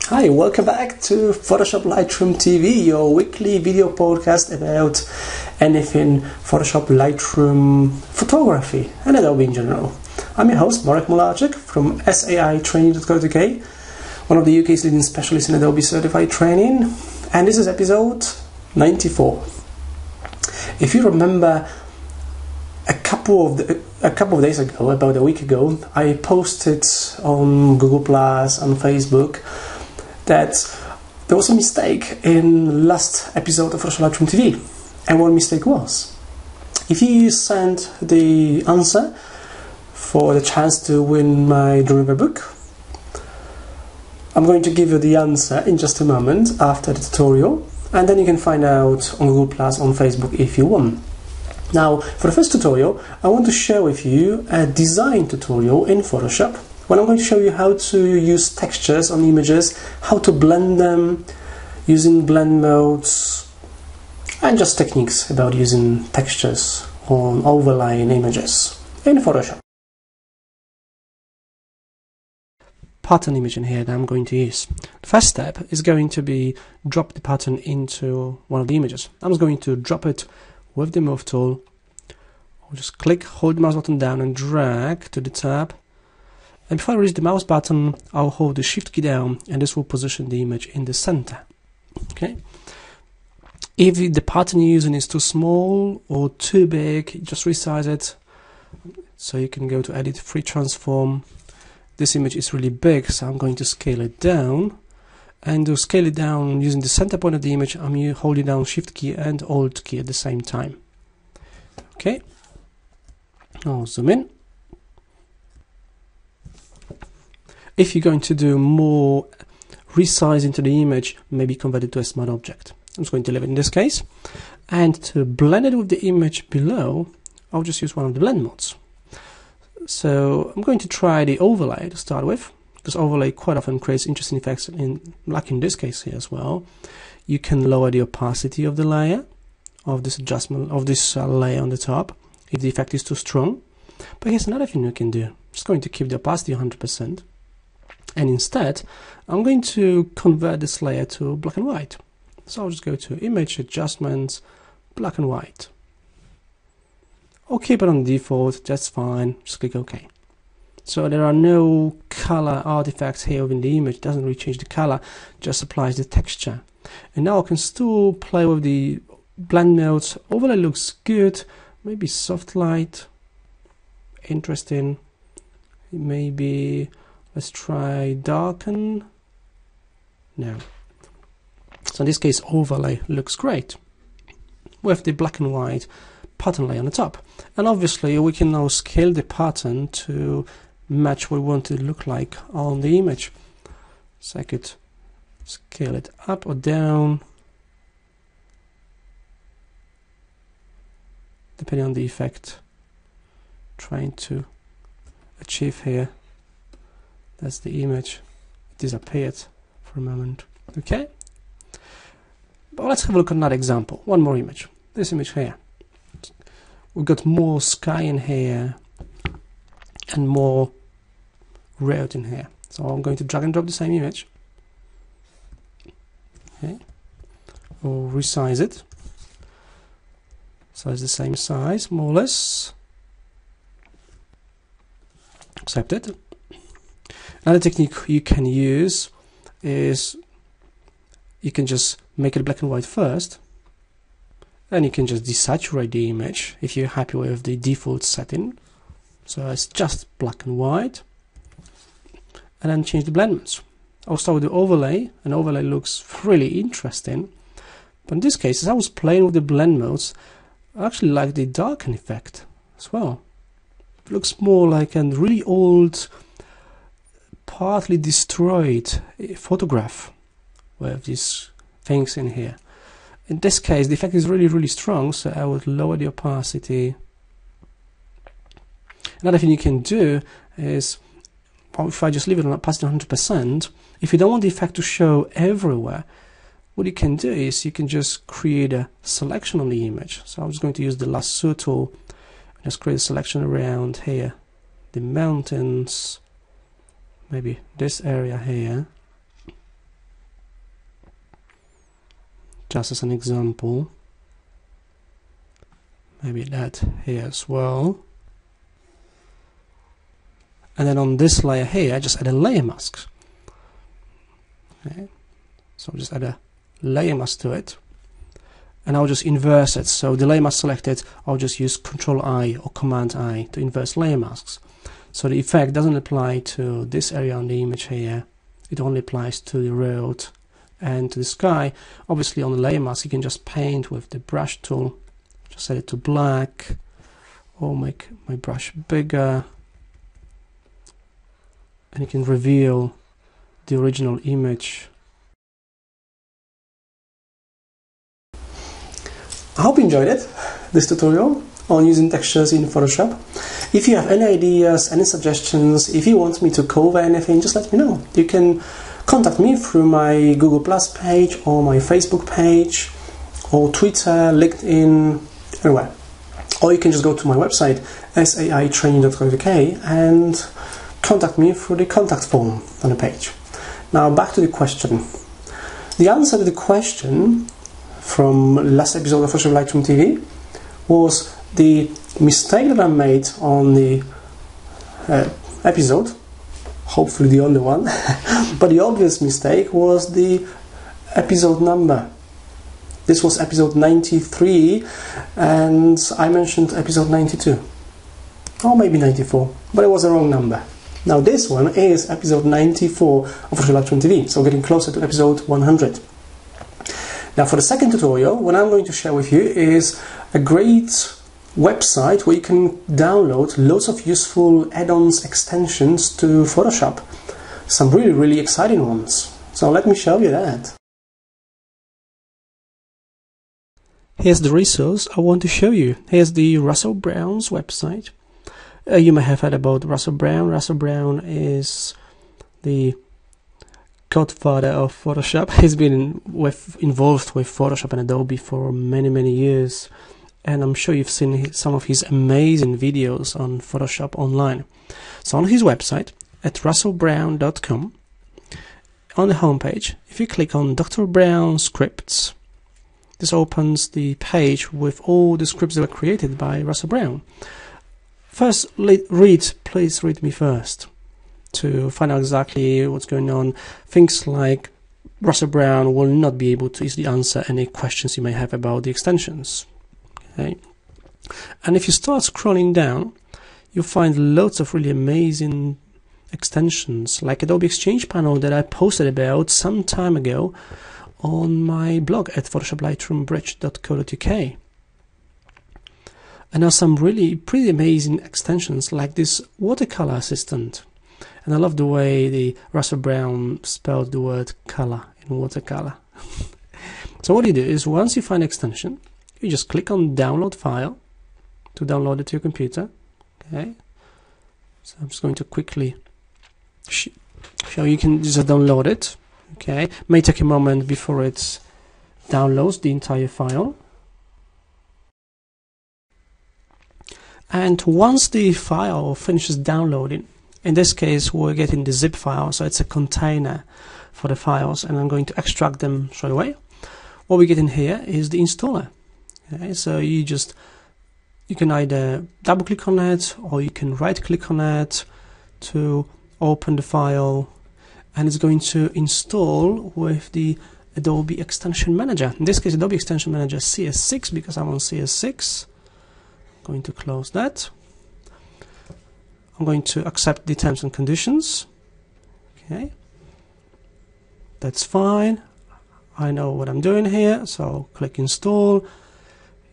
Hi, welcome back to Photoshop Lightroom TV, your weekly video podcast about anything Photoshop, Lightroom, photography and Adobe in general. I'm your host, Marek Mularczyk from saitraining.co.uk, one of the UK's leading specialists in Adobe Certified training, and this is episode 94. If you remember, a couple of days ago, about a week ago, I posted on Google Plus, on Facebook, that there was a mistake in last episode of Photoshop Lightroom TV. And what mistake was? If you send the answer for the chance to win my drawing book, I'm going to give you the answer in just a moment after the tutorial, and then you can find out on Google Plus, on Facebook if you won. Now, for the first tutorial, I want to share with you a design tutorial in Photoshop, when I'm going to show you how to use textures on images, how to blend them using blend modes, and just techniques about using textures on overlaying images in Photoshop. Pattern image in here that I'm going to use. The first step is going to be drop the pattern into one of the images. I'm just going to drop it with the move tool. I'll just click, hold the mouse button down and drag to the tab. And before I reach the mouse button, I'll hold the shift key down, and this will position the image in the center. Okay. If the pattern you're using is too small or too big, just resize it. So you can go to edit, free transform. This image is really big, so I'm going to scale it down. And to scale it down using the center point of the image, I'm holding down shift key and alt key at the same time. Okay. I'll zoom in. If you're going to do more resizing to the image, maybe convert it to a smart object. I'm just going to leave it in this case. And to blend it with the image below, I'll just use one of the blend modes. So I'm going to try the overlay to start with, because overlay quite often creates interesting effects, like in this case here as well. You can lower the opacity of the layer, of this adjustment, of this layer on the top, if the effect is too strong. But here's another thing you can do. I'm just going to keep the opacity 100%. And instead, I'm going to convert this layer to black and white. So I'll just go to Image, Adjustments, Black and White. I'll keep it on default, that's fine, just click OK. So there are no color artifacts here within the image, it doesn't really change the color, just applies the texture. And now I can still play with the blend modes. Overlay looks good, maybe soft light, interesting, maybe... Let's try darken. No. So in this case, overlay looks great with the black and white pattern layer on the top. And obviously, we can now scale the pattern to match what we want it to look like on the image. So I could scale it up or down, depending on the effect trying to achieve here. That's the image. It disappeared for a moment. Okay? But let's have a look at another example. One more image. This image here. We've got more sky in here and more road in here. So I'm going to drag and drop the same image. Okay. Or resize it. So it's the same size, more or less. Accept it. Another technique you can use is you can just make it black and white first, and you can just desaturate the image if you're happy with the default setting. So it's just black and white, and then change the blend modes. I'll start with the overlay, and overlay looks really interesting. But in this case, as I was playing with the blend modes, I actually like the darken effect as well. It looks more like a really old, partly destroyed photograph with these things in here. In this case, the effect is really strong, so I would lower the opacity. Another thing you can do is, if I just leave it on opacity 100%, if you don't want the effect to show everywhere, what you can do is you can just create a selection on the image. So I'm just going to use the lasso tool and just create a selection around here, the mountains, maybe this area here, just as an example. Maybe that here as well. And then on this layer here, I just add a layer mask. Okay. So just add a layer mask to it. And I'll just inverse it. So the layer mask selected, I'll just use Control-I or Command-I to inverse layer masks. So the effect doesn't apply to this area on the image here. It only applies to the road and to the sky. Obviously on the layer mask you can just paint with the brush tool. Just set it to black or make my brush bigger. And you can reveal the original image. I hope you enjoyed it, this tutorial on using textures in Photoshop. If you have any ideas, any suggestions, if you want me to cover anything, just let me know. You can contact me through my Google Plus page or my Facebook page or Twitter, LinkedIn, anywhere. Or you can just go to my website saitraining.co.uk and contact me through the contact form on the page. Now back to the question. The answer to the question from last episode of PhotoshopLightroomTV was the mistake that I made on the episode, hopefully the only one, but the obvious mistake was the episode number. This was episode 93 and I mentioned episode 92 or maybe 94, but it was a wrong number. Now this one is episode 94 of PhotoshopLightroomTV, so getting closer to episode 100. Now for the second tutorial, what I'm going to share with you is a great website where you can download loads of useful add-ons, extensions to Photoshop. Some really exciting ones. So let me show you that. Here's the resource I want to show you. Here's the Russell Brown's website. You may have heard about Russell Brown. Russell Brown is the godfather of Photoshop. He's been involved with Photoshop and Adobe for many years, and I'm sure you've seen some of his amazing videos on Photoshop online. So on his website at russellbrown.com, on the homepage, if you click on Dr. Brown Scripts, this opens the page with all the scripts that were created by Russell Brown. First, please read me first to find out exactly what's going on. Things like Russell Brown will not be able to easily answer any questions you may have about the extensions. Okay. And if you start scrolling down, you'll find loads of really amazing extensions like Adobe Exchange Panel that I posted about some time ago on my blog at PhotoshopLightroomBridge.co.uk. And now some really pretty amazing extensions like this watercolor assistant. And I love the way the Russell Brown spelled the word color in watercolor. So what you do is once you find extension, you just click on download file to download it to your computer. Okay. So I'm just going to quickly show you can just download it. Okay. It may take a moment before it downloads the entire file. And once the file finishes downloading, in this case we're getting the zip file, so it's a container for the files, and I'm going to extract them straight away. What we get in here is the installer. Okay, so you can either double click on it or you can right click on it to open the file, and it's going to install with the Adobe Extension Manager. In this case, Adobe Extension Manager CS6, because I'm on CS6. Going to close that. I'm going to accept the terms and conditions. Okay, that's fine. I know what I'm doing here, so I'll click install.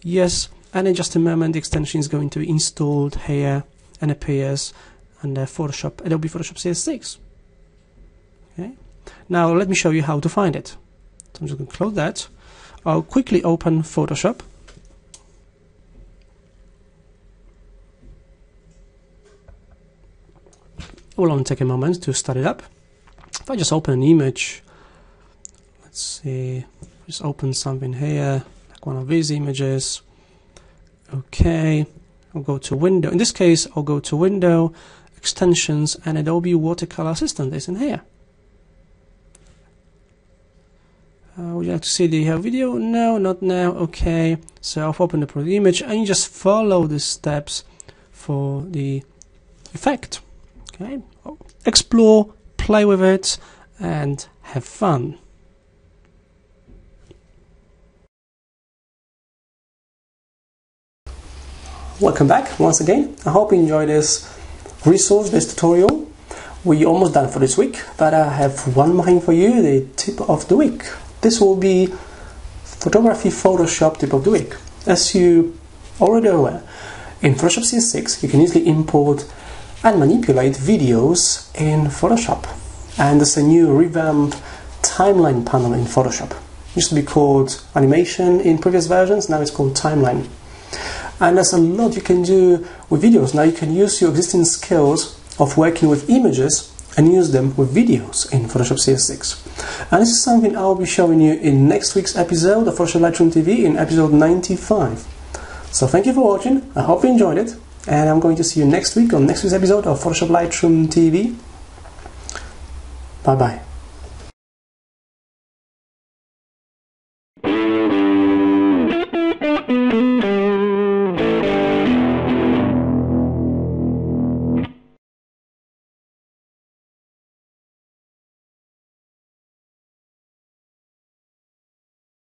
Yes, and in just a moment the extension is going to be installed here and appears under Adobe Photoshop CS6. Okay, now let me show you how to find it. So I'm just going to close that. I'll quickly open Photoshop. It will only take a moment to start it up. If I just open an image, let's see, just open something here, like one of these images. Okay, I'll go to Window. In this case, I'll go to Window, Extensions, and Adobe Watercolor Assistant is in here. Would you like to see the video? No, not now. Okay, so I've opened up the image, and you just follow the steps for the effect. Okay, explore, play with it, and have fun. Welcome back once again. I hope you enjoyed this resource, this tutorial. We're almost done for this week, but I have one more thing for you, the tip of the week. This will be photography Photoshop tip of the week. As you already are aware, in Photoshop CS6 you can easily import and manipulate videos in Photoshop. And there's a new revamped timeline panel in Photoshop. It used to be called animation in previous versions, now it's called timeline. And there's a lot you can do with videos. Now you can use your existing skills of working with images and use them with videos in Photoshop CS6. And this is something I'll be showing you in next week's episode of Photoshop Lightroom TV, in episode 95. So thank you for watching, I hope you enjoyed it, and I'm going to see you next week on next week's episode of Photoshop Lightroom TV. Bye bye.